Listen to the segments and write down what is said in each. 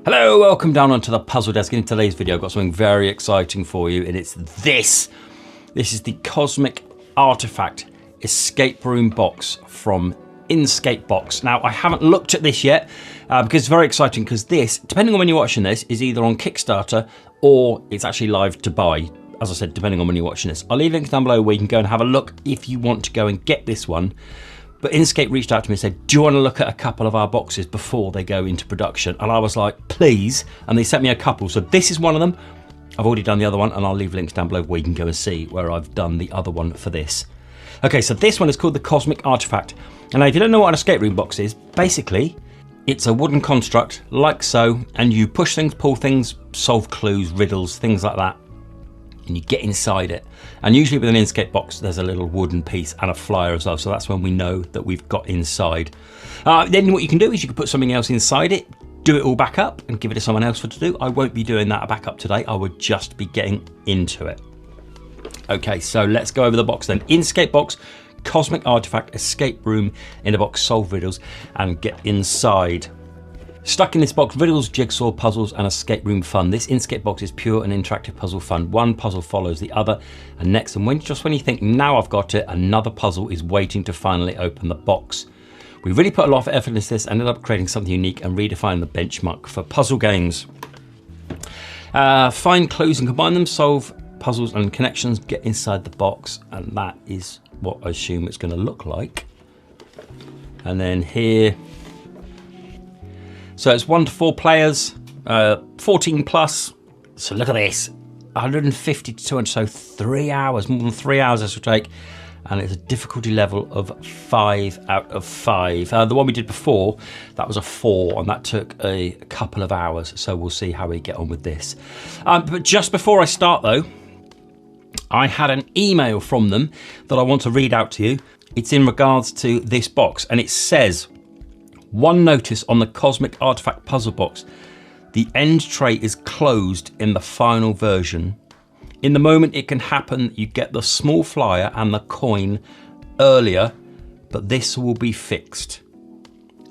Hello, welcome down onto the puzzle desk. In today's video, I've got something very exciting for you, and it's this. This is the Cosmic Artefact escape room box from Inscape box. Now, I haven't looked at this yet because it's very exciting, because this, depending on when you're watching this, is either on Kickstarter or it's actually live to buy. As I said, depending on when you're watching this. I'll leave links down below where you can go and have a look if you want to go and get this one. But Inscape reached out to me and said, do you want to look at a couple of our boxes before they go into production? And I was like, please. And they sent me a couple. So this is one of them. I've already done the other one, and I'll leave links down below where you can go and see where I've done the other one for this. Okay, so this one is called the Cosmic Artefact. And now, if you don't know what an escape room box is, basically, it's a wooden construct like so, and you push things, pull things, solve clues, riddles, things like that. And you get inside it. And usually with an Inscape box, there's a little wooden piece and a flyer as well. So that's when we know that we've got inside. Then what you can do is you can put something else inside it, do it all back up and give it to someone else to do. I won't be doing that back up today. I would just be getting into it. Okay, so let's go over the box then. Inscape box, Cosmic Artefact, escape room in a box, solve riddles and get inside. Stuck in this box, riddles, jigsaw, puzzles, and escape room fun. This Inscape box is pure and interactive puzzle fun. One puzzle follows the other, and next, and just when you think, now I've got it, another puzzle is waiting to finally open the box. We really put a lot of effort into this, ended up creating something unique and redefining the benchmark for puzzle games. Find clues and combine them, solve puzzles and connections, get inside the box, and that is what I assume it's going to look like. And then here, so it's 1 to 4 players, 14 plus. So look at this, 150 to 200, so 3 hours, more than 3 hours this will take. And it's a difficulty level of 5 out of 5. The one we did before, that was a 4, and that took a couple of hours. So we'll see how we get on with this. But just before I start though, I had an email from them that I want to read out to you. It's in regards to this box, and it says, one notice on the Cosmic Artefact puzzle box. The end tray is closed in the final version. In the moment it can happen, you get the small flyer and the coin earlier, but this will be fixed.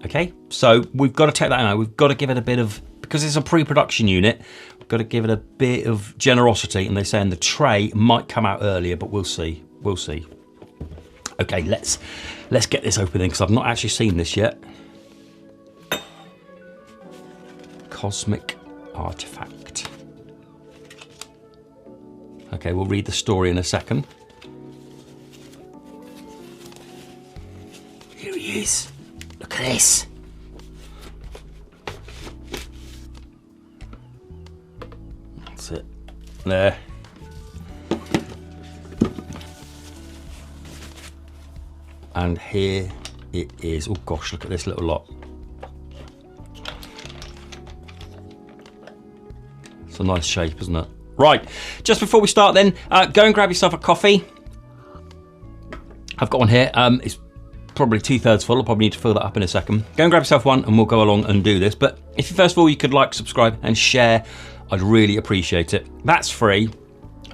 Okay, so we've got to take that out. We've got to give it a bit of, because it's a pre-production unit, we've got to give it a bit of generosity. And they're saying the tray might come out earlier, but we'll see. We'll see. Okay, let's get this open then, because I've not actually seen this yet. Cosmic Artefact. Okay, we'll read the story in a second. Here he is. Look at this. That's it. There. And here it is. Oh gosh, look at this little lot. It's a nice shape, isn't it? Right, just before we start then, go and grab yourself a coffee. I've got one here. It's probably 2/3 full. I'll probably need to fill that up in a second. Go and grab yourself one and we'll go along and do this. But if you, first of all, you could like, subscribe and share, I'd really appreciate it. That's free.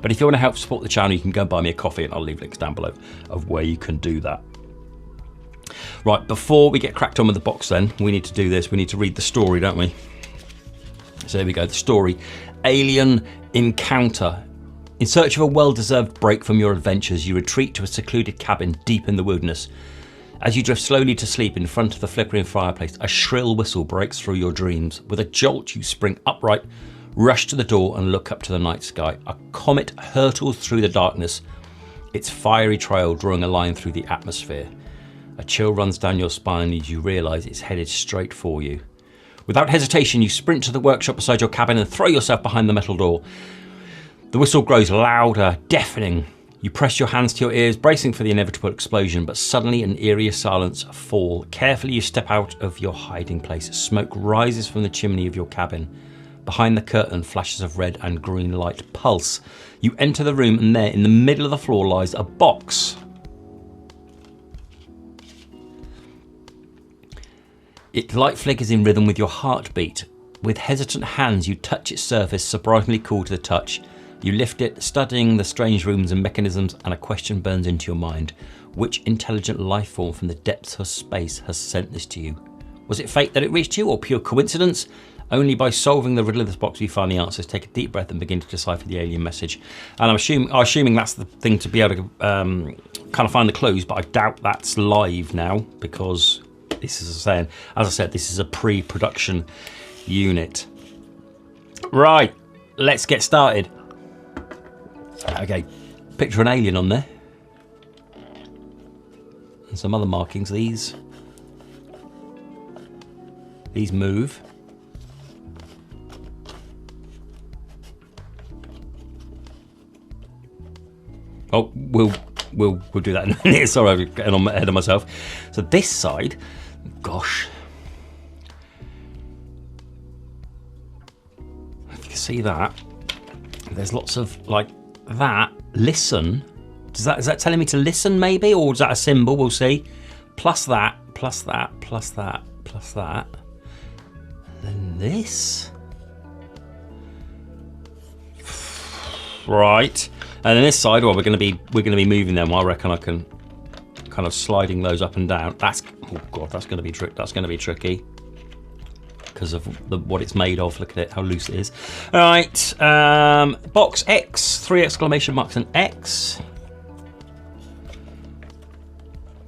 But if you want to help support the channel, you can go and buy me a coffee, and I'll leave links down below of where you can do that. Right, before we get cracked on with the box then, we need to do this. We need to read the story, don't we? So here we go, the story. Alien encounter. In search of a well-deserved break from your adventures, you retreat to a secluded cabin deep in the wilderness. As you drift slowly to sleep in front of the flickering fireplace, a shrill whistle breaks through your dreams. With a jolt, you spring upright, rush to the door and look up to the night sky. A comet hurtles through the darkness, its fiery trail drawing a line through the atmosphere. A chill runs down your spine as you realise it's headed straight for you. Without hesitation, you sprint to the workshop beside your cabin and throw yourself behind the metal door. The whistle grows louder, deafening. You press your hands to your ears, bracing for the inevitable explosion, but suddenly an eerie silence falls. Carefully, you step out of your hiding place. Smoke rises from the chimney of your cabin. Behind the curtain, flashes of red and green light pulse. You enter the room, and there, in the middle of the floor, lies a box. Its light flickers in rhythm with your heartbeat. With hesitant hands, you touch its surface, surprisingly cool to the touch. You lift it, studying the strange rooms and mechanisms, and a question burns into your mind. Which intelligent life form from the depths of space has sent this to you? Was it fate that it reached you, or pure coincidence? Only by solving the riddle of this box we find the answers. Take a deep breath and begin to decipher the alien message. And I'm assuming that's the thing to be able to kind of find the clues, but I doubt that's live now because this is as I said, this is a pre-production unit. Right, let's get started. Okay, picture an alien on there. And some other markings. These move. Oh, we'll do that in a minute. Sorry, I'm getting ahead of myself. So this side, gosh, if you can see that, there's lots of like that. Listen. Is that telling me to listen maybe, or is that a symbol? We'll see. Plus that, plus that, plus that, plus that. And then this. Right. And then this side, well, we're going to be moving them. I reckon I can kind of sliding those up and down. That's, oh god, that's going to be tricky because of what it's made of. Look at it, how loose it is. All right, box X, 3 exclamation marks and X.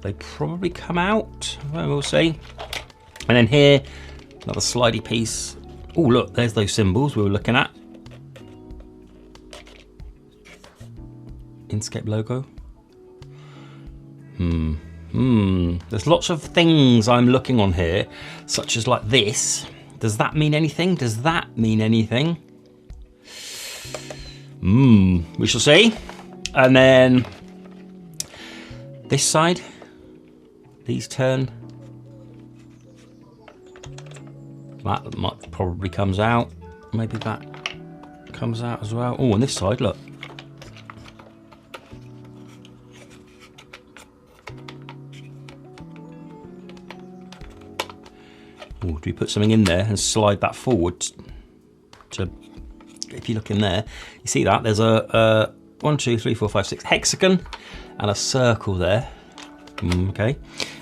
They probably come out. Well, we'll see. And then here, another slidey piece. Oh look, there's those symbols we were looking at. Inscape logo. There's lots of things I'm looking on here, such as like this. Does that mean anything? Does that mean anything? We shall see. And then this side, these turn. That might probably comes out. Maybe that comes out as well. Oh, and this side, look. Ooh, do we put something in there and slide that forward to, if you look in there, you see that there's a 1, 2, 3, 4, 5, 6 hexagon and a circle there. Okay,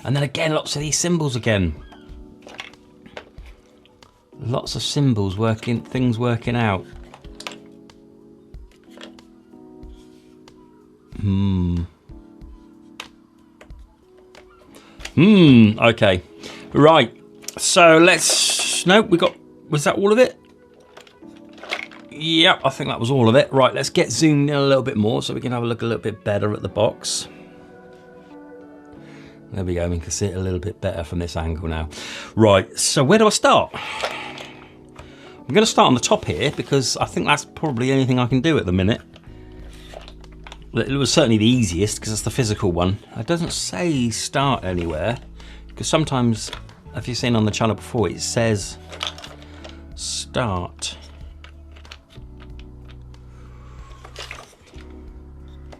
and then again, lots of these symbols again. Lots of symbols working, things working out. Okay, right. So let's, was that all of it? Yep, I think that was all of it. Right, let's get zoomed in a little bit more so we can have a look a little bit better at the box. There we go, we can see it a little bit better from this angle now. Right, so where do I start? I'm going to start on the top here because I think that's probably anything I can do at the minute. It was certainly the easiest because it's the physical one. It doesn't say start anywhere because sometimes, if you've seen on the channel before, it says start.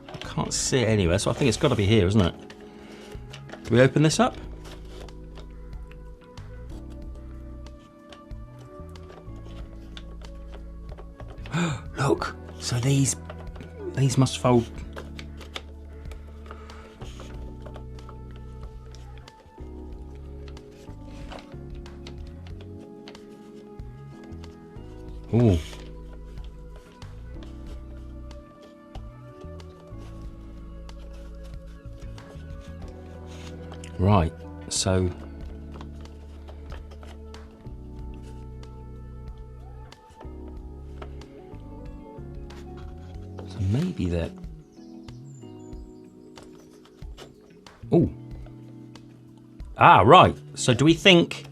I can't see it anywhere, so I think it's got to be here, isn't it? Do we open this up? Look, so these must fold. Ooh. Right, so maybe that. Oh. Ah, right. So do we think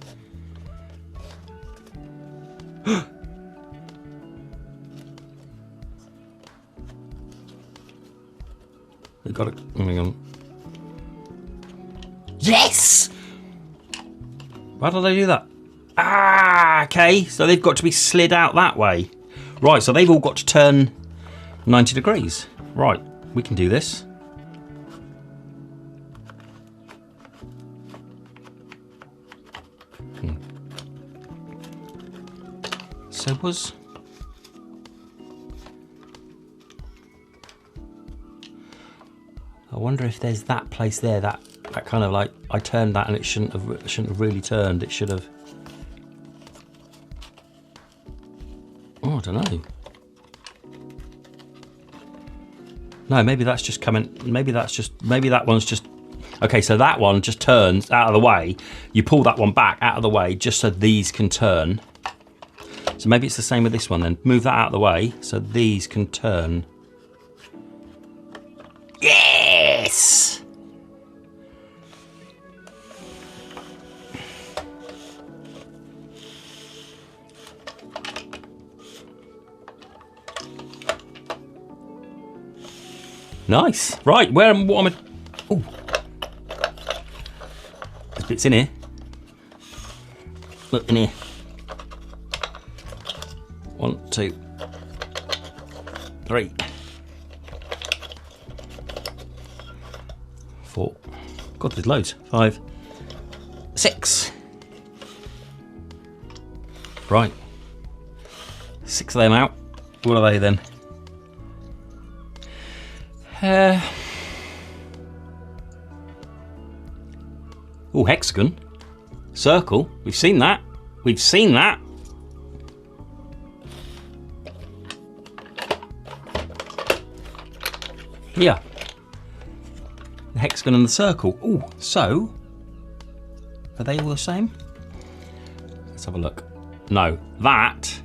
we've got it. Hang on. Yes! Why did I do that? Ah, okay. So they've got to be slid out that way. Right, so they've all got to turn 90 degrees. Right, we can do this. So was... I wonder if there's that place there, that kind of like, I turned that and it shouldn't have really turned. It should have. Oh, I don't know. No, maybe that's just coming. Maybe that one's just. Okay, so that one just turns out of the way. You pull that one back out of the way just so these can turn. So maybe it's the same with this one then. Move that out of the way so these can turn. Yes! Nice. Right, what am I... Oh. There's bits in here. Look, in here. 1, 2, 3, 4. God, there's loads. 5, 6. Right. 6 of them out. What are they then? Oh, hexagon. Circle. We've seen that. We've seen that. Yeah. The hexagon and the circle. Oh, so are they all the same? Let's have a look. No, that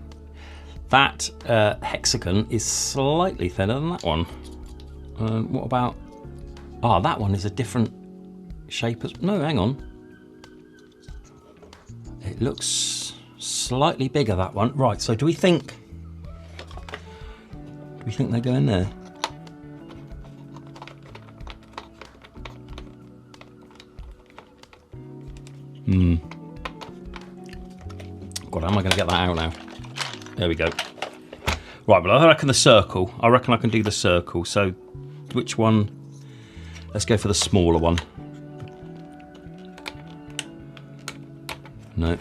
hexagon is slightly thinner than that one. What about? Oh, that one is a different shape as. No, hang on. It looks slightly bigger, that one. Right. So do we think they go in there? God, how am I going to get that out now? There we go. Right, but I reckon the circle. I reckon I can do the circle. So, which one? Let's go for the smaller one. No.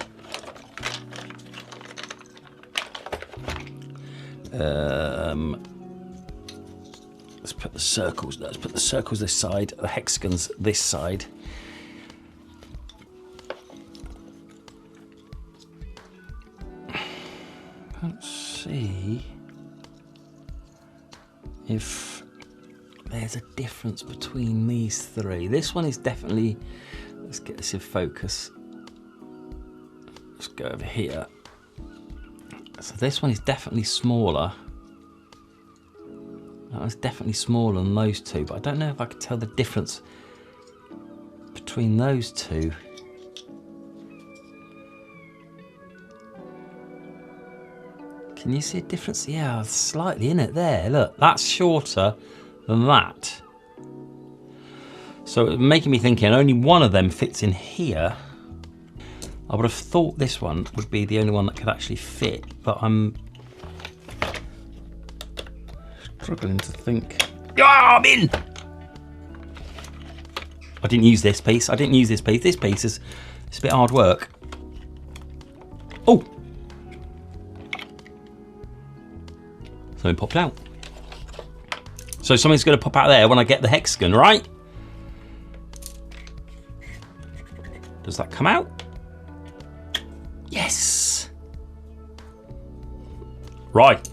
Let's put the circles. Let's put the circles this side. The hexagons this side. Let's see if there's a difference between these three. This one is definitely, let's get this in focus. Let's go over here. So this one is definitely smaller. That one's definitely smaller than those two, but I don't know if I could tell the difference between those two. Can you see a difference? Yeah, slightly in it there. Look, that's shorter than that. So it's making me thinking only one of them fits in here. I would have thought this one would be the only one that could actually fit, but I'm struggling to think. Oh, I'm in! I didn't use this piece. This piece is it's a bit hard work. Oh! Something popped out. So something's going to pop out there when I get the hexagon, right? Does that come out? Yes! Right.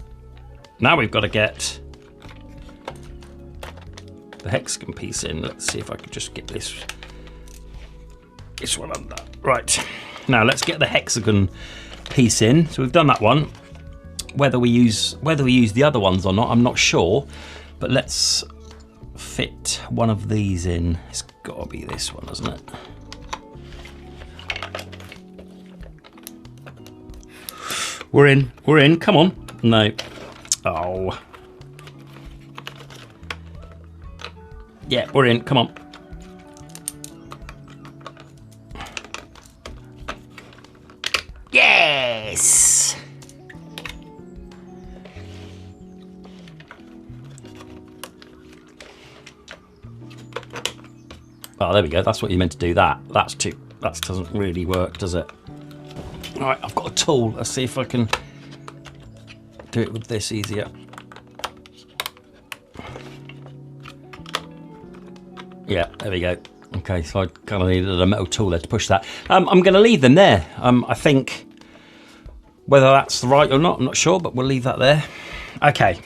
Now we've got to get the hexagon piece in. Let's see if I can just get this one under. Right. Now let's get the hexagon piece in. So we've done that one. Whether we use the other ones or not, I'm not sure. But let's fit one of these in. It's got to be this one, isn't it? We're in, come on. No. Oh. Yeah, we're in, come on. Yes! Oh, there we go. That's what you meant to do. That doesn't really work, does it? All right, I've got a tool. Let's see if I can do it with this easier. Yeah, there we go. Okay, so I kind of needed a metal tool there to push that. I'm going to leave them there. I think Whether that's right or not, I'm not sure, but we'll leave that there. Okay,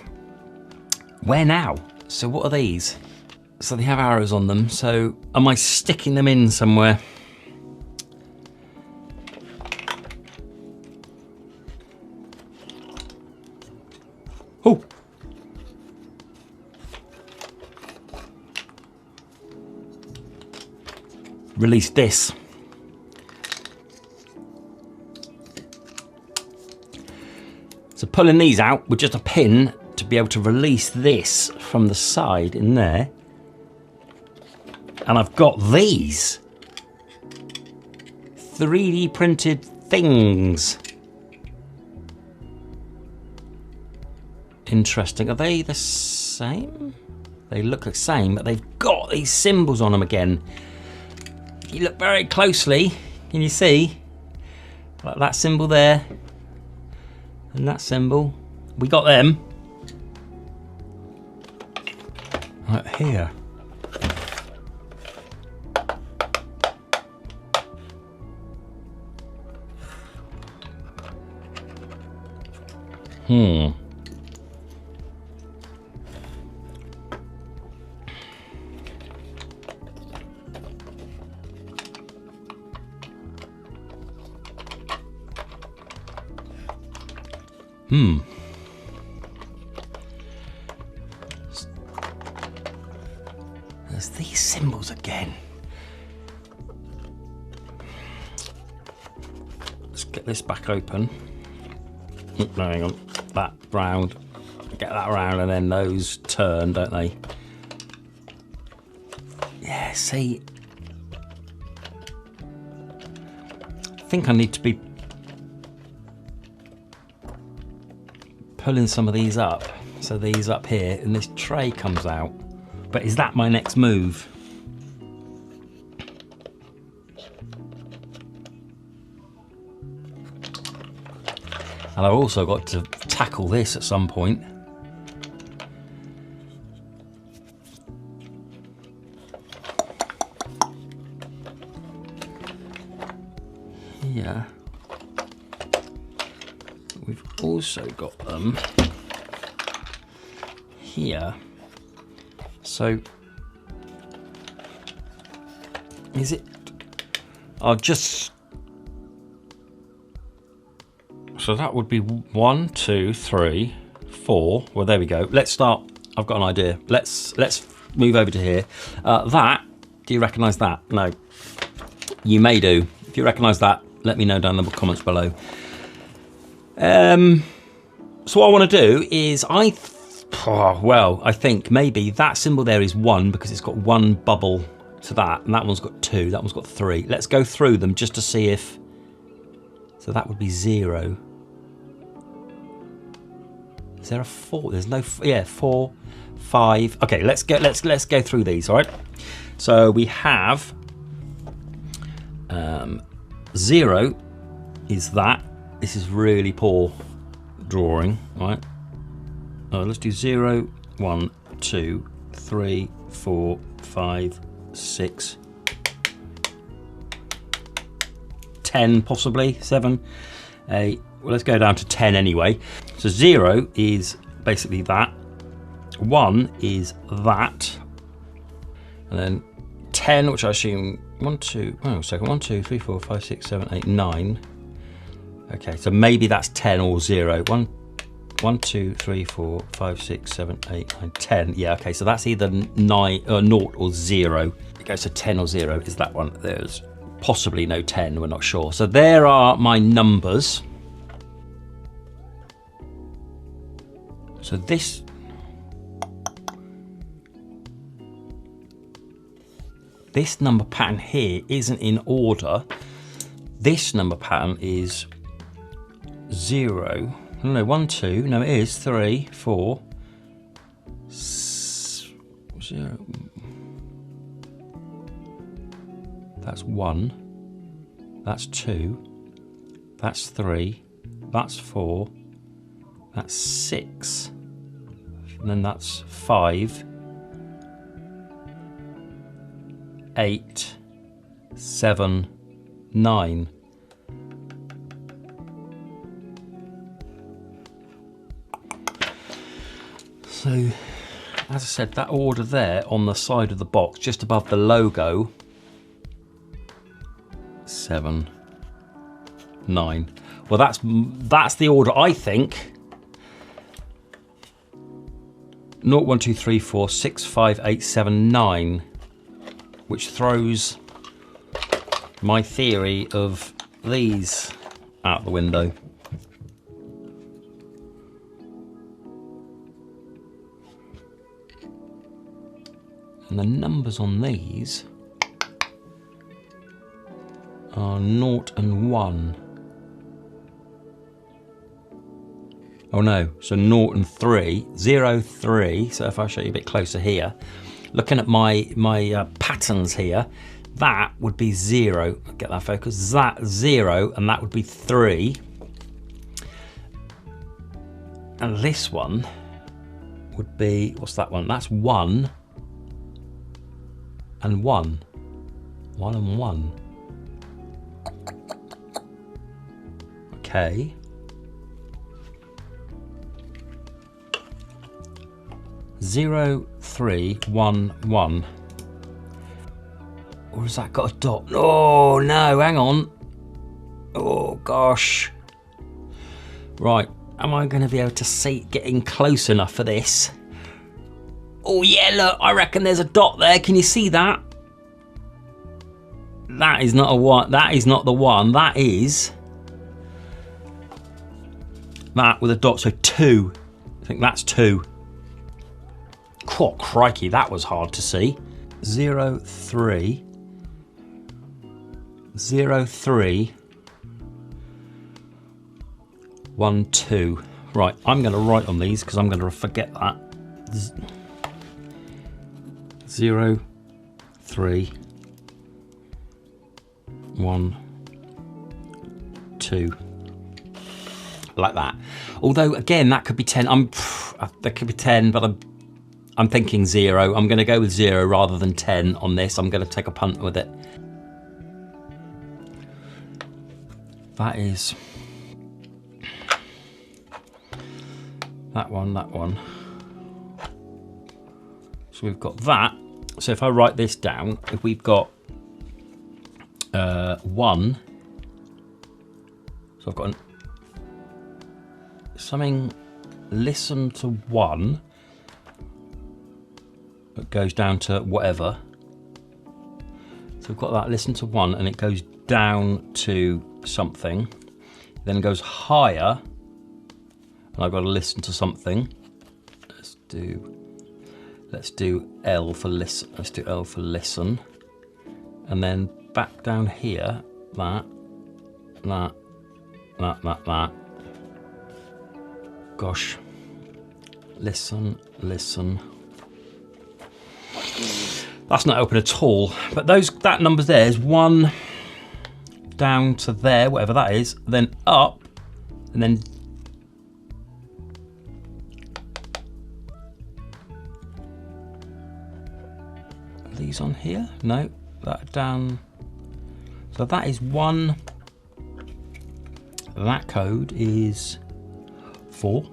where now? So what are these? So they have arrows on them, so am I sticking them in somewhere? Oh! Release this. So pulling these out with just a pin to be able to release this from the side in there. And I've got these 3D printed things. Interesting. Are they the same? They look the same, but they've got these symbols on them again. If you look very closely, can you see? Like that symbol there. And that symbol. We got them. Right here. There's these symbols again. Let's get this back open. No, hang on. That round. Get that round, and then those turn, don't they? Yeah, see. I think I need to be pulling some of these up. So these up here, and this tray comes out. But is that my next move? And I've also got to tackle this at some point. Here. We've also got them here. So, is it, I'll just, so that would be 1, 2, 3, 4. Well, there we go. Let's start. I've got an idea. Let's move over to here. That, do you recognise that? No. You may do. If you recognise that, let me know down in the comments below. So what I want to do is I think maybe that symbol there is 1 because it's got 1 bubble to that, and that one's got 2, that one's got 3. Let's go through them just to see if, so that would be 0. Is there a 4? There's no, yeah, 4, 5. Okay, let's go through these, all right? So we have 0 is that. This is really poor drawing, right? Let's do 0, 1, 2, 3, 4, 5, 6, 10 possibly, 7, 8. Well, let's go down to 10 anyway. So 0 is basically that. 1 is that. And then 10, which I assume 1, 2, hang on a second, 1, 2, 3, 4, 5, 6, 7, 8, 9. Okay, so maybe that's 10 or 0. 1, 2, 3, 4, 5, 6, 7, 8, 9, 10. Yeah, okay, so that's either 9 or 0 or 0. It goes to 10 or 0 is that one. There's possibly no 10, we're not sure. So there are my numbers. So this, number pattern here isn't in order. This number pattern is 0. No, 1, 2. No, it is 3, 4, 0. That's 1. That's 2. That's 3. That's 4. That's 6. And then that's 5. 8, 7, 9. So, as I said, that order there on the side of the box, just above the logo, 7, 9. Well, that's the order, I think. 0, 1, 2, 3, 4, 6, 5, 8, 7, 9, which throws my theory of these out the window. And the numbers on these are 0 and 1. Oh no, so 0 and 3, 0, 3. So if I show you a bit closer here, looking at my patterns here, that would be 0. Get that focus. That 0, and that would be 3. And this one would be, what's that one? That's 1 and 1. 1 and 1. Okay. 0, 3, 1, 1. Or has that got a dot? Oh no, hang on. Oh gosh. Right, am I going to be able to see getting close enough for this? Oh yeah, look, I reckon there's a dot there. Can you see that? That is not a 1. That is not the 1. That is that with a dot. So 2. I think that's 2. Oh, crikey, that was hard to see. 0, 3. 0, 3. 1, 2. Right, I'm going to write on these because I'm going to forget that. 0, 3. 1, 2. Like that. Although, again, that could be 10. That could be 10, but I'm thinking 0. I'm going to go with 0 rather than 10 on this. I'm going to take a punt with it. That is that one, that one. So we've got that. So if I write this down, if we've got 1, so I've got something, listen to 1. It goes down to whatever. So we've got that listen to 1, and it goes down to something. Then it goes higher, and I've got to listen to something. Let's do L for listen. Let's do L for listen. And then back down here, that. Gosh. Listen. That's not open at all. But that number there is 1 down to there, whatever that is, then up, and then are these on here? No, that down. So that is 1. That code is 4.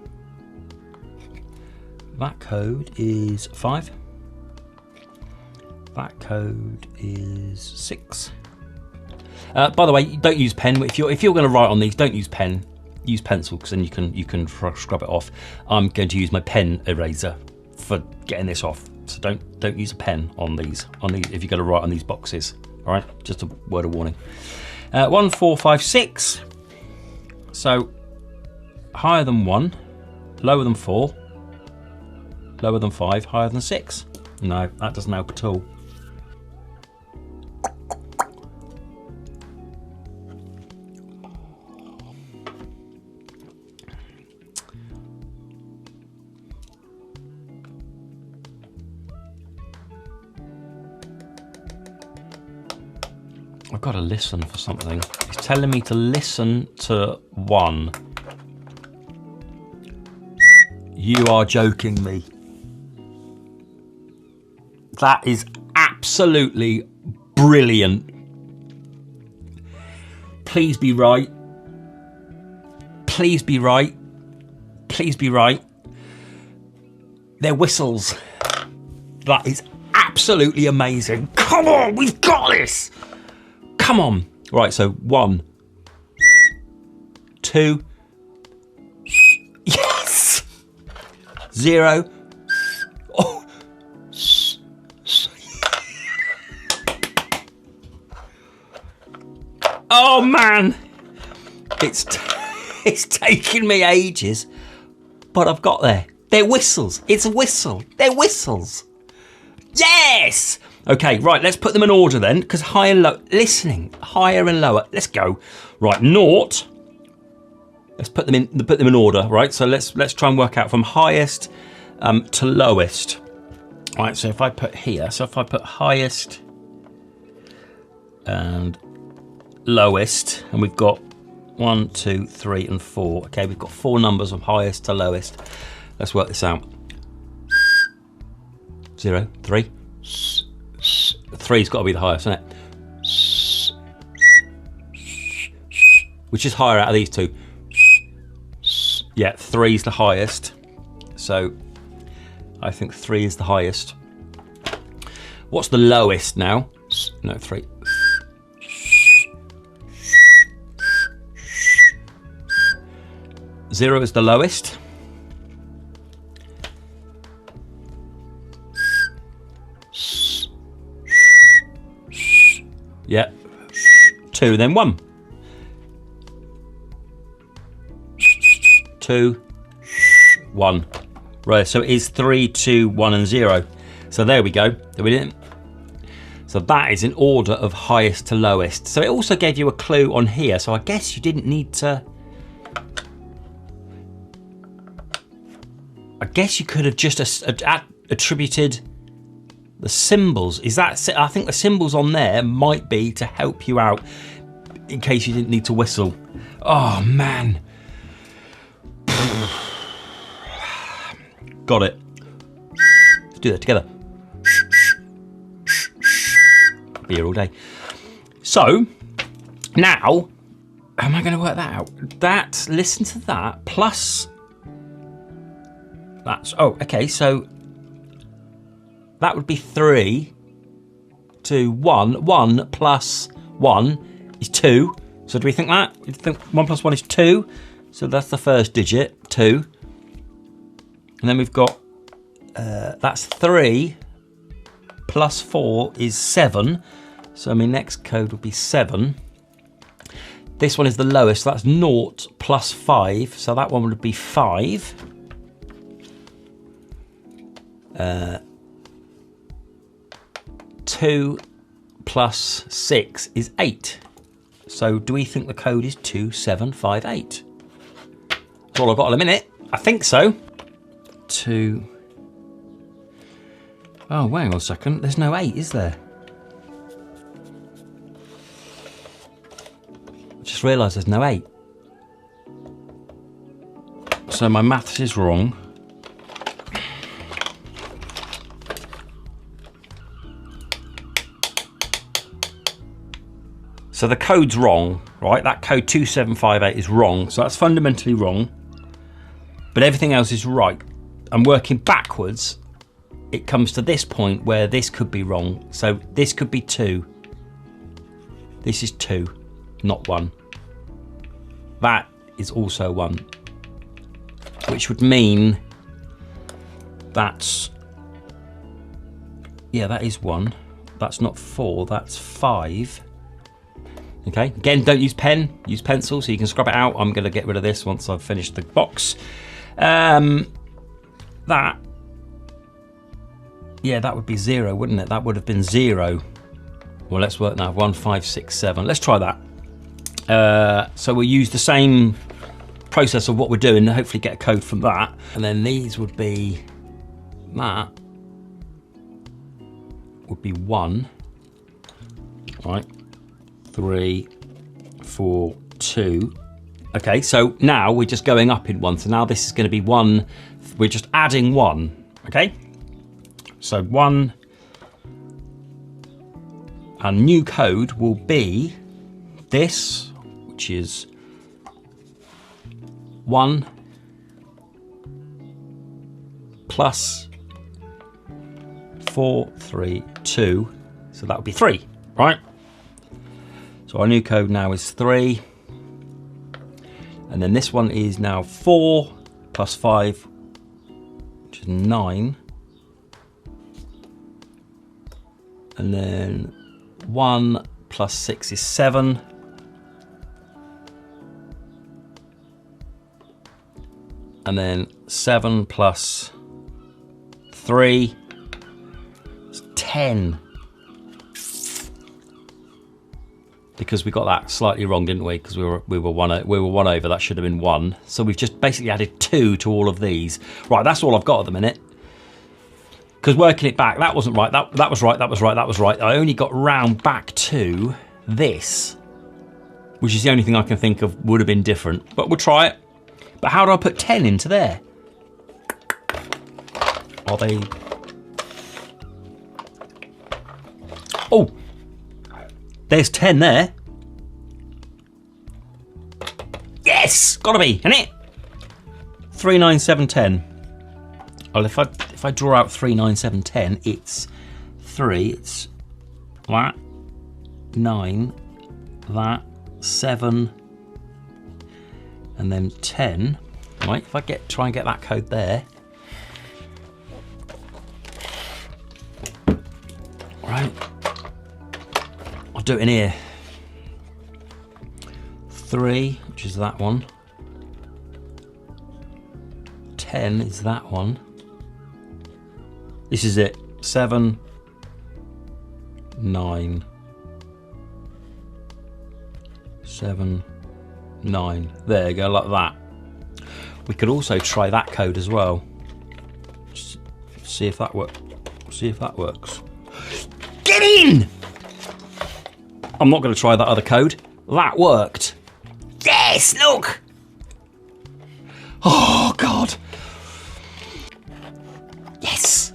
That code is 5. That code is 6. By the way, don't use pen. If you're going to write on these, don't use pen. Use pencil, because then you can scrub it off. I'm going to use my pen eraser for getting this off. So don't use a pen on these if you're going to write on these boxes. All right, just a word of warning. 1, 4, 5, 6. So higher than 1, lower than 4, lower than 5, higher than 6. No, that doesn't help at all. I've got to listen for something. It's telling me to listen to 1. You are joking me. That is absolutely brilliant. Please be right. Please be right. Please be right. They're whistles. That is absolutely amazing. Come on, we've got this. Come on. Right, so 1, 2, yes. 0. Oh. Oh man, it's taken me ages, but I've got there. They're whistles. It's a whistle. They're whistles. Yes. Okay, right. Let's put them in order then, because high and low. Listening, higher and lower. Let's go. Right, 0. Let's put them in order. Right. So let's try and work out from highest to lowest. Right. So if I put here, so if I put highest and lowest, and we've got 1, 2, 3, and 4. Okay, we've got 4 numbers from highest to lowest. Let's work this out. 0, 3. 3's got to be the highest, isn't it? Which is higher out of these two? Yeah, 3's the highest. So I think 3 is the highest. What's the lowest now? No, 3. 0 is the lowest. Yeah. 2, then 1. 2, 1. Right, so it is 3, 2, 1, and 0. So there we go. We didn't. So that is in order of highest to lowest. So it also gave you a clue on here. So I guess you didn't need to. I guess you could have just attributed the symbols. Is that? I think the symbols on there might be to help you out in case you didn't need to whistle. Oh man. Got it. Let's do that together. Be here all day. So now, how am I going to work that out? Listen to that plus. That's, oh, okay, so that would be 3, 2, 1. 1 plus 1 is 2. So do we think that? We think 1 plus 1 is 2. So that's the first digit, 2. And then we've got, that's 3 plus 4 is 7. So my next code would be 7. This one is the lowest, so that's 0 plus 5. So that one would be 5. 2 plus 6 is 8. So do we think the code is 2758? That's all I've got in a minute. I think so. 2. Oh, wait on a second. There's no 8, is there? I just realised there's no 8. So my maths is wrong. So the code's wrong, right? That code 2758 is wrong. So that's fundamentally wrong. But everything else is right. I'm working backwards. It comes to this point where this could be wrong. So this could be 2. This is 2, not 1. That is also 1. Which would mean that's, yeah, that is 1. That's not 4, that's 5. Okay, again, don't use pen, use pencil so you can scrub it out. I'm going to get rid of this once I've finished the box. That, yeah, that would be 0, wouldn't it? That would have been 0. Well, let's work now. 1, 5, 6, 7. Let's try that. So we'll use the same process of what we're doing and hopefully get a code from that. And then these would be, that would be 1, right? 3, 4, 2. Okay, so now we're just going up in 1. So now this is going to be 1. We're just adding 1. Okay. So 1. Our new code will be this, which is 1 plus 4, 3, 2. So that would be 3, right? So our new code now is 3. And then this one is now 4 plus 5, which is 9. And then 1 plus 6 is 7. And then 7 plus 3 is 10. Because we got that slightly wrong, didn't we? Because we were one over. That should have been 1. So we've just basically added 2 to all of these. Right, that's all I've got at the minute. Because working it back, that wasn't right. That was right. That was right. That was right. I only got round back to this, which is the only thing I can think of would have been different. But we'll try it. But how do I put 10 into there? Are they? Oh. There's 10 there. Yes, gotta be, isn't it? 3, 9, 7, 10. Well, if I draw out 3, 9, 7, 10, it's 3. It's that 9, that 7, and then 10. Right? If I try and get that code there. Right. I'll do it in here. 3, which is that one. 10 is that one. This is it. 7, 9, 7, 9. There you go, like that. We could also try that code as well. See if that works. See if that works. Get in! I'm not going to try that other code. That worked. Yes, look! Oh, God. Yes!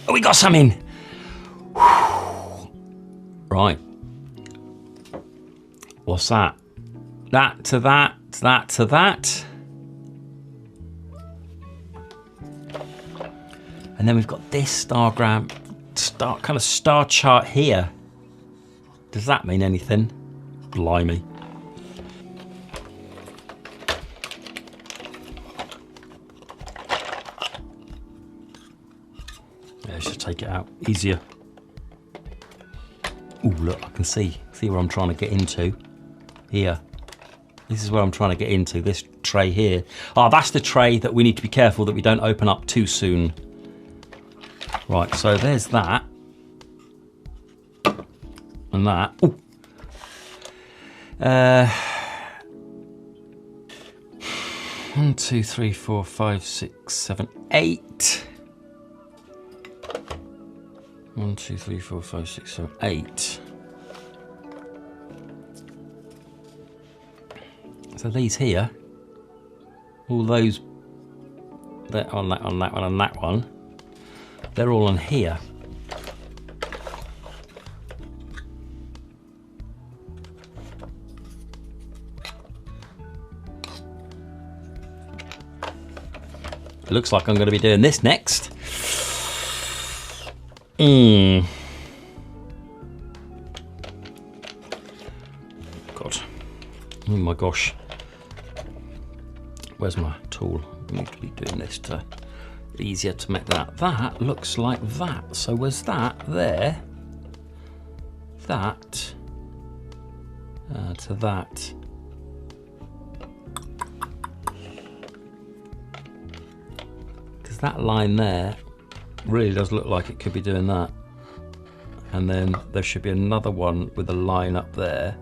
Oh, we got some in. Right. What's that? That to that, that to that. And then we've got this kind of star chart here. Does that mean anything? Blimey. Yeah, I should take it out. Easier. Oh, look, I can see where I'm trying to get into. Here. This is where I'm trying to get into, this tray here. Oh, that's the tray that we need to be careful that we don't open up too soon. Right, so there's that. And that. Ooh. 1, 2, 3, 4, 5, 6, 7, 8. 1, 2, 3, 4, 5, 6, 7, 8. So these here, all those, that on that one, and that one, they're all on here. It looks like I'm going to be doing this next. God. Oh my gosh. Where's my tool? I need to be doing this to easier to make that. That looks like that. So was that there? That to that. Because that line there really does look like it could be doing that. And then there should be another one with a line up there.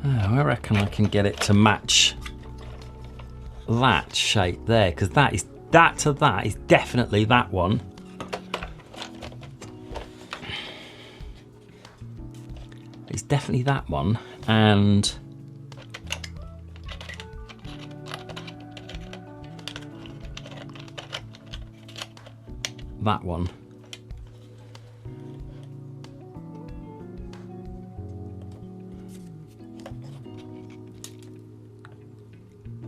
Oh, I reckon I can get it to match that shape there, because that to that is definitely that one. It's definitely that one, and that one.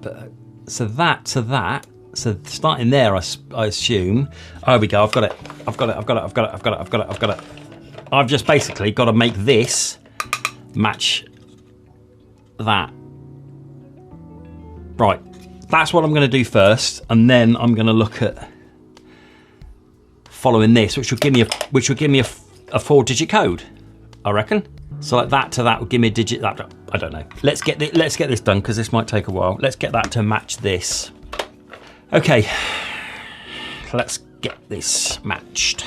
but so that to that. So starting there, I assume. Oh, here we go. I've got it. I've just basically got to make this match that. Right. That's what I'm going to do first, and then I'm going to look at following this, which will give me a 4-digit code, I reckon. So like that to that will give me a digit. That I don't know. Let's get this done because this might take a while. Let's get that to match this. Okay, let's get this matched.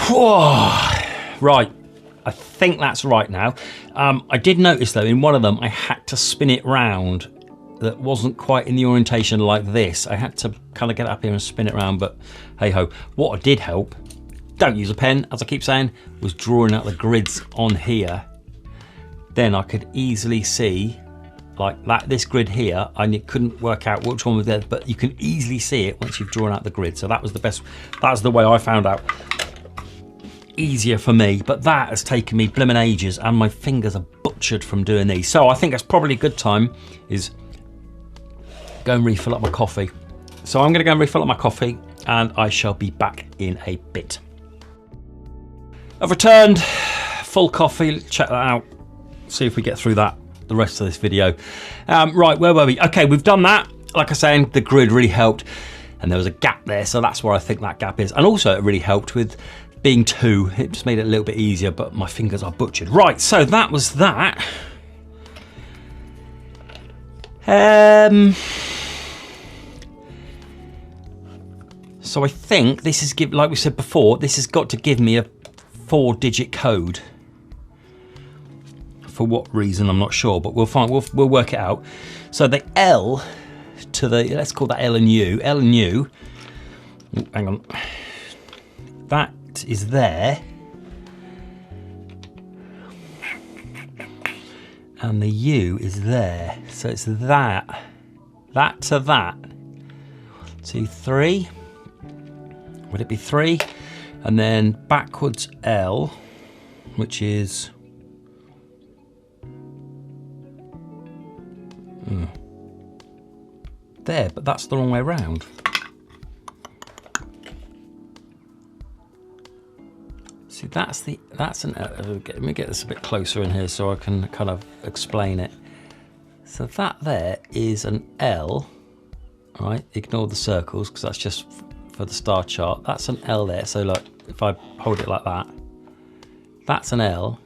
Whoa. Right. I think that's right now. I did notice though, in one of them, I had to spin it round. That wasn't quite in the orientation like this. I had to kind of get up here and spin it around, but hey ho. What did help, don't use a pen, as I keep saying, was drawing out the grids on here. Then I could easily see, like that, this grid here, and you couldn't work out which one was there, but you can easily see it once you've drawn out the grid. So that was the best, that's the way I found out. Easier for me, but that has taken me blimmin' ages and my fingers are butchered from doing these. So I think that's probably a good time is go and refill up my coffee. So I'm gonna go and refill up my coffee and I shall be back in a bit. I've returned, full coffee, check that out, see if we get through that, the rest of this video. Right, where were we? Okay, we've done that. Like I was saying, the grid really helped and there was a gap there, so that's where I think that gap is. And also it really helped with being 2, it just made it a little bit easier, but my fingers are butchered. Right, so that was that. So I think this is, like we said before, this has got to give me a 4-digit code. For what reason, I'm not sure, but we'll find, we'll work it out. So the L to the, let's call that L and U. L and U, ooh, hang on. That is there, and the U is there, so it's that to that. 2, 3, would it be 3? And then backwards L, which is there, but that's the wrong way around. See, that's an L. Let me get this a bit closer in here so I can kind of explain it. So that there is an L, right? Ignore the circles because that's just for the star chart. That's an L there. So like, if I hold it like that, that's an L,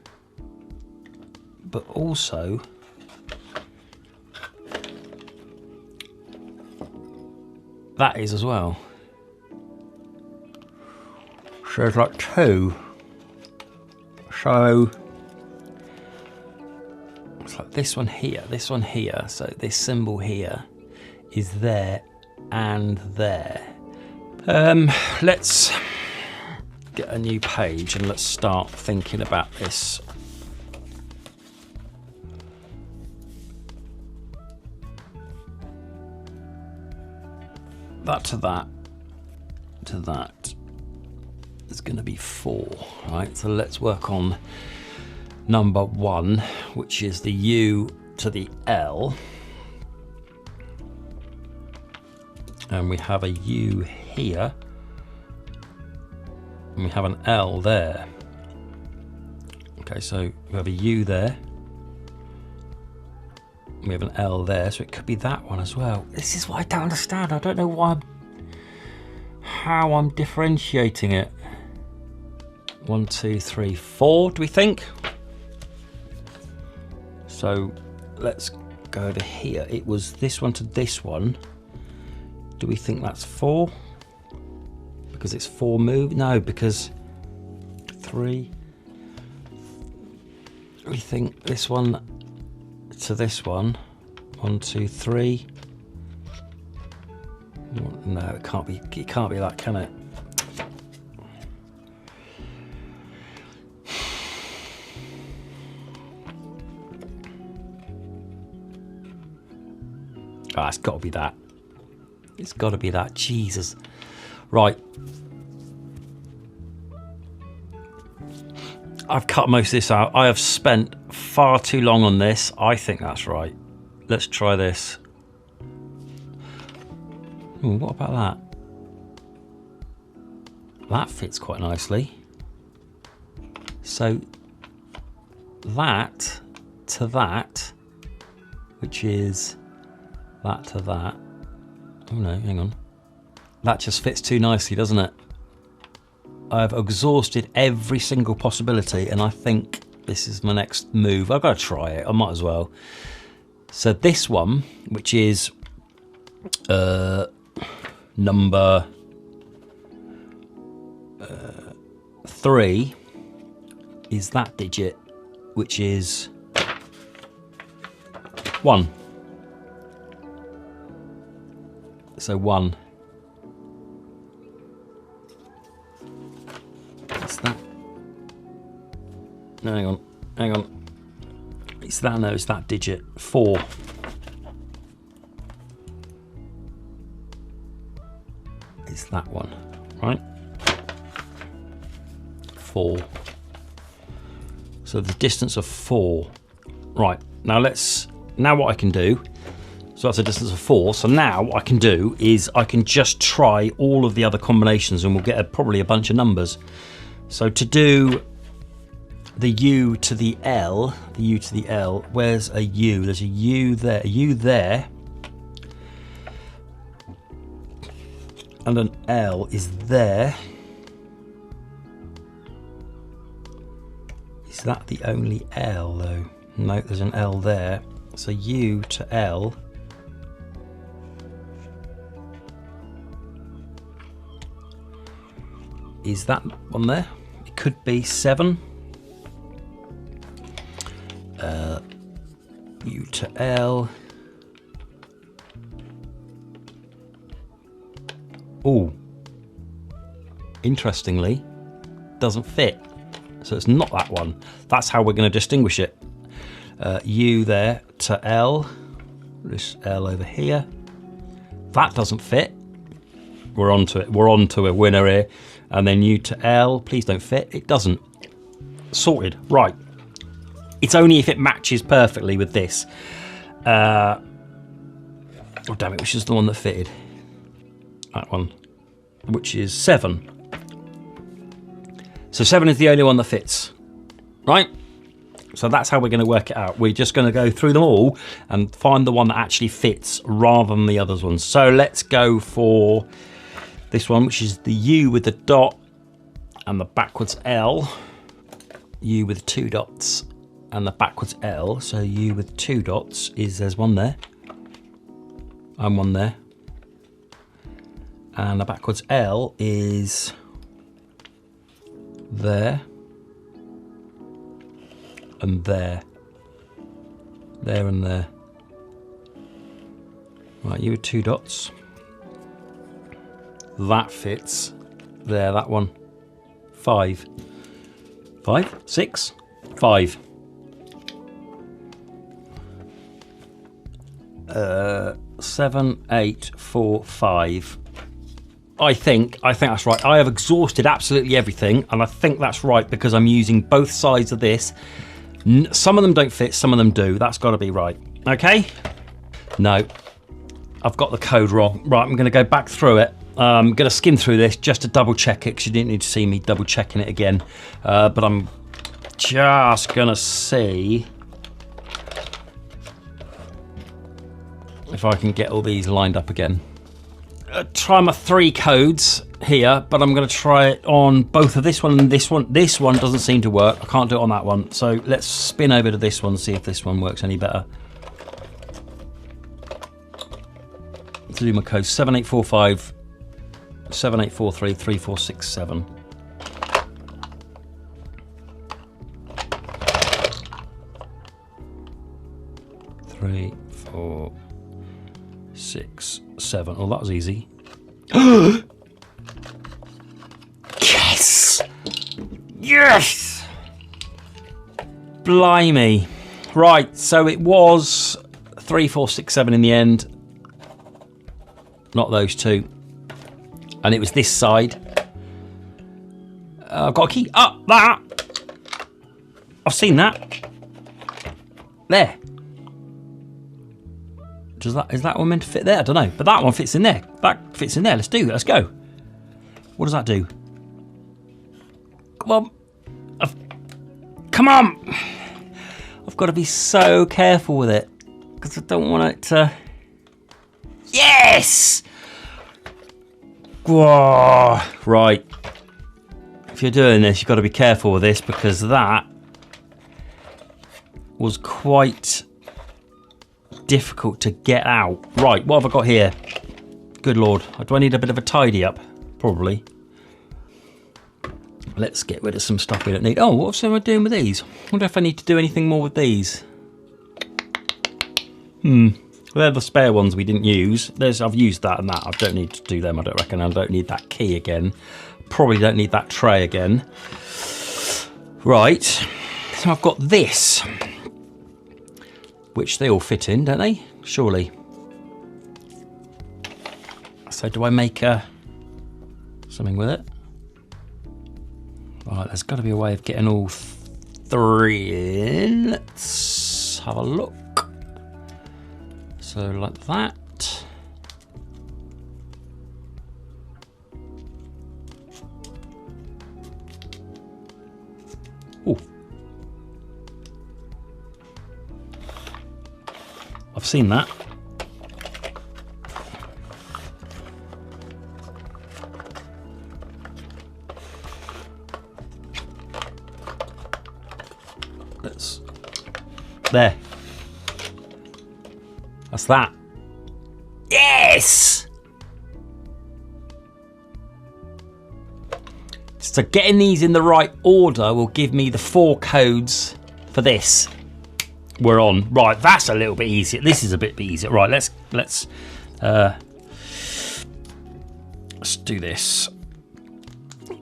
but also that is as well. So there's like 2. So it's like this one here, so this symbol here is there and there. Let's get a new page and let's start thinking about this. That to that to that is going to be 4, right? So let's work on number 1, which is the U to the L. And we have a U here, and we have an L there. Okay, so we have a U there, we have an L there, so it could be that one as well. This is what I don't understand. I don't know how I'm differentiating it. 1, 2, 3, 4, do we think? So let's go over here. It was this one to this one. Do we think that's 4? Because it's 4 move? No, because 3. We think this one to this one. 1, 2, 3. No, it can't be that, can it? Ah, it's got to be that. It's got to be that. Jesus. Right. I've cut most of this out. I have spent far too long on this. I think that's right. Let's try this. Ooh, what about that? That fits quite nicely. So that to that, which is that to that. Oh no, hang on. That just fits too nicely, doesn't it? I've exhausted every single possibility, and I think this is my next move. I've got to try it. I might as well. So this one, which is number 3, is that digit, which is 1. So 1. It's that. No, hang on. Hang on. It's that, no, it's that digit. 4. It's that one, right? 4. So the distance of 4. Right, now what I can do, so that's a distance of 4. So now what I can do is I can just try all of the other combinations and we'll get probably a bunch of numbers. So to do the U to the L, where's a U? There's a U there, and an L is there. Is that the only L though? No, there's an L there. So U to L. Is that one there? It could be 7. U to L. Oh, interestingly, doesn't fit. So it's not that one. That's how we're going to distinguish it. U there to L. This L over here. That doesn't fit. We're on to it. We're on to a winner here. And then U to L. Please don't fit. It doesn't. Sorted. Right. It's only if it matches perfectly with this. Oh, damn it. Which is the one that fitted? That one. Which is 7. So 7 is the only one that fits. Right? So that's how we're going to work it out. We're just going to go through them all and find the one that actually fits rather than the others ones. So let's go for this one, which is the U with the dot and the backwards L. U with 2 dots and the backwards L. So U with 2 dots is, there's one there and one there. And the backwards L is there and there. There and there. Right, U with 2 dots. That fits. There, that one. 5. 5? 6? 5. 7, 8, 4, 5. I think that's right. I have exhausted absolutely everything, and I think that's right because I'm using both sides of this. Some of them don't fit, some of them do. That's got to be right. Okay? No, I've got the code wrong. Right, I'm going to go back through it. I'm going to skim through this just to double check it because you didn't need to see me double checking it again. But I'm just going to see if I can get all these lined up again. Try my 3 codes here, but I'm going to try it on both of this one and this one. This one doesn't seem to work. I can't do it on that one. So let's spin over to this one and see if this one works any better. To do my code 7845 7843 3467. 3, 4, 6, 7. Oh, that was easy. Yes! Yes! Blimey. Right, so it was 3, 4, 6, 7 in the end. not those two. And it was this side. I've got a key. Oh, that! I've seen that. There. Is that one meant to fit there? I don't know. But that one fits in there. That fits in there. Let's do it. Let's go. What does that do? Come on. Come on. I've got to be so careful with it because I don't want it to... Yes! Whoa. Right. If you're doing this, you've got to be careful with this because that was quite difficult to get out. Right, what have I got here? Good Lord. Do I need a bit of a tidy up? Probably. Let's get rid of some stuff we don't need. Oh, what am I doing with these? I wonder if I need to do anything more with these. They're the spare ones we didn't use. I've used that and that. I don't need to do them, I don't reckon. I don't need that key again. Probably don't need that tray again. Right, so I've got this, which they all fit in, don't they? Surely. So do I make something with it? Right, there's got to be a way of getting all three in. Let's have a look. So like that. Oh. I've seen that. There. That's that. Yes! So getting these in the right order will give me the 4 codes for this. We're on. Right, that's a little bit easier. This is a bit easier. Right, let's do this.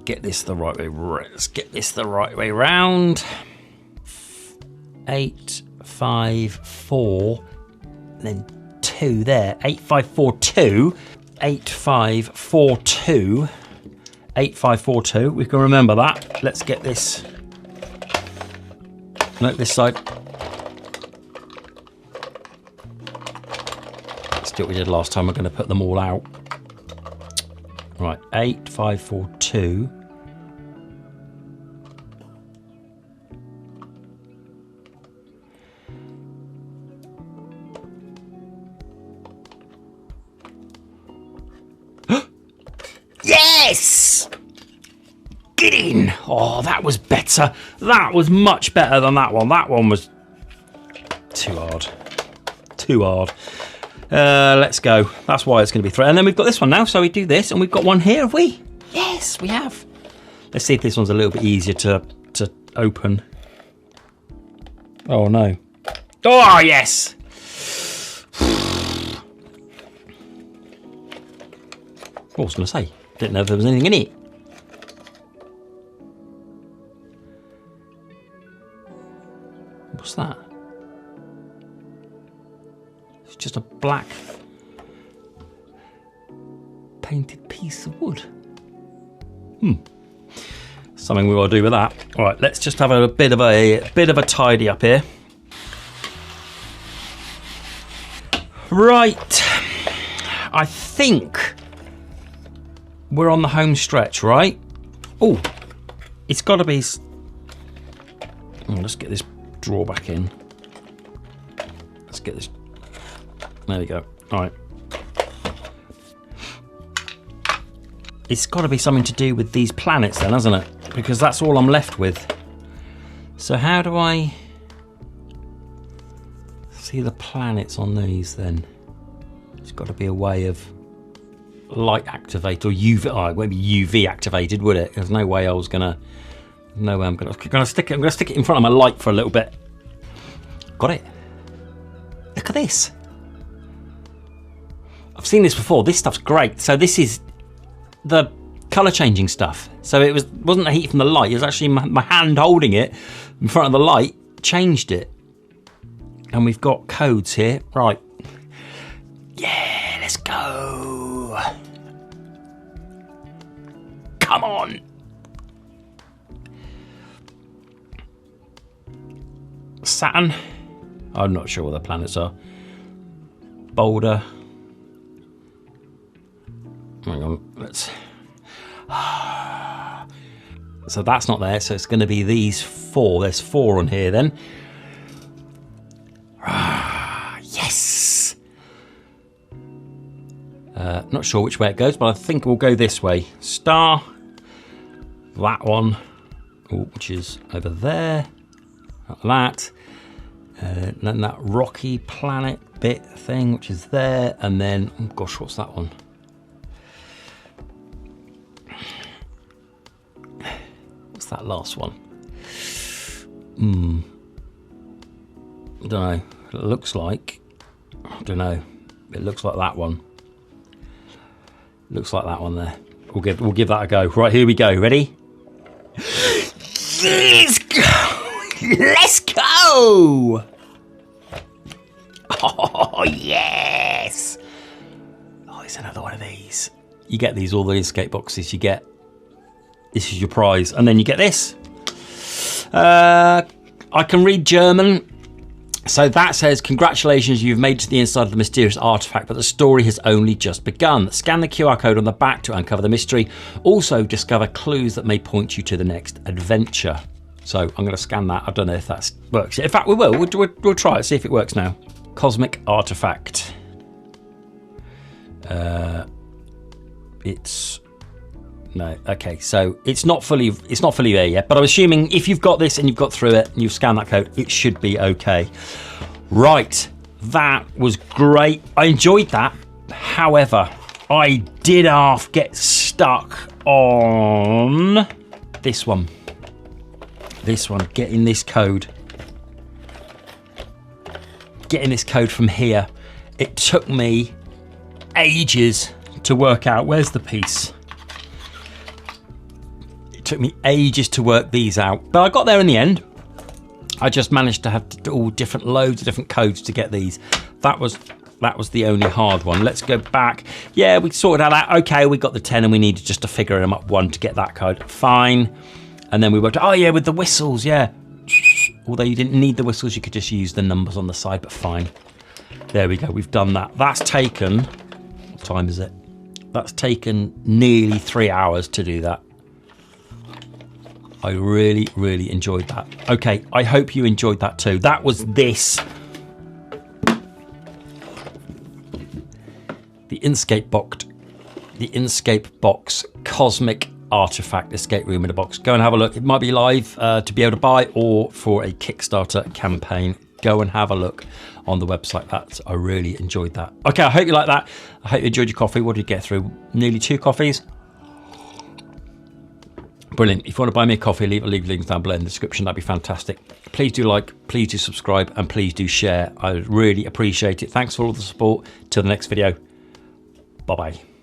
Get this the right way. Let's get this the right way round. 8, 5, 4, and then 2 there. 8, 5, 4, 2. 8, 5, 4, 2. 8, 5, 4, 2. We can remember that. Let's get this. No, this side. Let's do what we did last time. We're going to put them all out. Right, 8, 5, 4, 2. Yes! Get in! Oh, that was better. That was much better than that one. That one was too hard. Too hard. Let's go. That's why it's going to be 3. And then we've got this one now. So we do this, and we've got one here, have we? Yes, we have. Let's see if this one's a little bit easier to open. Oh, no. Oh, yes! What was I going to say? Didn't know if there was anything in it. What's that? It's just a black painted piece of wood. Something we will do with that. All right, let's just have a bit of a tidy up here. Right, I think we're on the home stretch, right? Oh, it's got to be... let's get this drawer back in. Let's get this... There we go. All right. It's got to be something to do with these planets then, hasn't it? Because that's all I'm left with. So how do I see the planets on these then? There's got to be a way of light activate or UV. Oh, it won't be UV activated, would it? There's no way I was gonna. No way I'm gonna stick it. I'm gonna stick it in front of my light for a little bit. Got it. Look at this. I've seen this before. This stuff's great. So this is the color changing stuff. So it wasn't the heat from the light. It was actually my hand holding it in front of the light changed it. And we've got codes here. Right. Yeah, let's go. come on. Saturn. I'm not sure what the planets are. Boulder. Hang on, let's... So that's not there, so it's going to be these 4. There's 4 on here then. Yes! Not sure which way it goes, but I think we'll go this way. Star. That one, which is over there. Like that. Then that rocky planet bit thing, which is there. And then, oh gosh, what's that one? What's that last one? I don't know. It looks like, I don't know. It looks like that one. Looks like that one there. We'll give that a go. Right, here we go. Ready? Let's go! Let's go! Oh, yes! Oh, it's another one of these. You get these, all the Inscape boxes you get. This is your prize. And then you get this. I can read German. So that says, congratulations, you've made it to the inside of the mysterious artifact, but the story has only just begun. Scan the QR code on the back to uncover the mystery. Also discover clues that may point you to the next adventure. So I'm going to scan that. I don't know if that works. In fact, we will. We'll try it, see if it works now. Cosmic Artefact. No, okay, so it's not fully there yet, but I'm assuming if you've got this and you've got through it and you've scanned that code, it should be okay. Right, that was great. I enjoyed that. However, I did get stuck on this one. Getting this code. Getting this code from here. It took me ages to work out. Where's the piece? It took me ages to work these out, but I got there in the end. I just managed to have all different loads of different codes to get these. That was the only hard one. Let's go back. Yeah, we sorted that out. Okay, we got the 10 and we needed just to figure them up 1 to get that code. Fine. And then we worked, oh yeah, with the whistles, yeah. Although you didn't need the whistles, you could just use the numbers on the side, but fine. There we go, we've done that. That's taken, what time is it? That's taken nearly 3 hours to do that. I really, really enjoyed that. Okay, I hope you enjoyed that too. That was this. The Inscape box Cosmic Artefact escape room in a box. Go and have a look. It might be live to be able to buy or for a Kickstarter campaign. Go and have a look on the website. I really enjoyed that. Okay, I hope you like that. I hope you enjoyed your coffee. What did you get through? Nearly 2 coffees. Brilliant. If you want to buy me a coffee, leave links down below in the description. That'd be fantastic. Please do like, please do subscribe, and please do share. I really appreciate it. Thanks for all the support. Till the next video. Bye-bye.